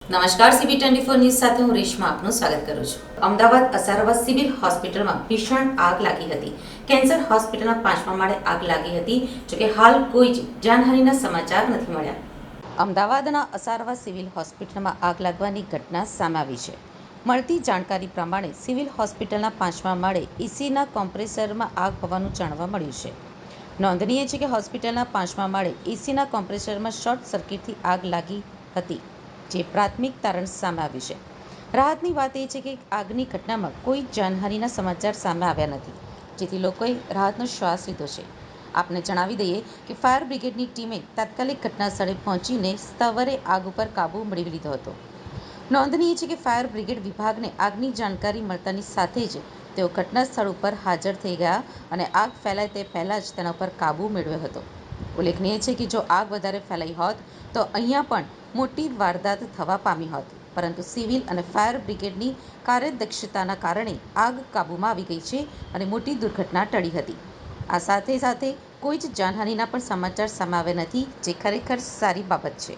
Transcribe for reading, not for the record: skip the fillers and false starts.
નમસ્કાર, CB24 news સાથે હું રેશમા આપનું સ્વાગત કરું છું. અમદાવાદ અસારવા સિવિલ હોસ્પિટલમાં ભીષણ આગ લાગી હતી. કેન્સર હોસ્પિટલના 5મા માળે આગ લાગી હતી. જોકે હાલ કોઈ જ જાનહાનિના સમાચાર નથી મળ્યા. અમદાવાદના અસારવા સિવિલ હોસ્પિટલમાં આગ લાગવાની ઘટના સામે આવી છે. મળતી જાણકારી પ્રમાણે સિવિલ હોસ્પિટલના 5મા માળે એસીના કોમ્પ્રેસરમાં આગ હોવાનું જાણવા મળ્યું છે. નોંધનીય છે કે હોસ્પિટલના 5મા માળે એસીના કોમ્પ્રેસરમાં શોર્ટ સર્કિટથી આગ લાગી હતી, જે પ્રાથમિક તારણ સામે આવ્યું છે. રાહતની વાત એ છે કે આગની ઘટનામાં કોઈ જાનહાનિના સમાચાર સામે આવ્યા નથી, જેથી લોકોએ રાહતનો શ્વાસ લીધો છે. આપને જણાવી દઈએ કે ફાયર બ્રિગેડની ટીમે તાત્કાલિક ઘટનાસ્થળે પહોંચીને સ્થાવરે આગ ઉપર કાબૂ મેળવી લીધો હતો. નોંધનીય છે કે ફાયર બ્રિગેડ વિભાગને આગની જાણકારી મળતાની સાથે જ તેઓ ઘટનાસ્થળ ઉપર હાજર થઈ ગયા અને આગ ફેલાય તે પહેલાં જ તેના ઉપર કાબૂ મેળવ્યો હતો. ઉલ્લેખનીય છે કે જો આગ વધારે ફેલાઈ હોત તો અહીંયા પણ મોટી વારદાત થવા પામી હોત, પરંતુ સિવિલ અને ફાયર બ્રિગેડની કાર્યદક્ષતાના કારણે આગ કાબૂમાં આવી ગઈ છે અને મોટી દુર્ઘટના ટળી હતી. આ સાથે સાથે કોઈ જ જાનહાનિના પણ સમાચાર સામે આવ્યા નથી, જે ખરેખર સારી બાબત છે.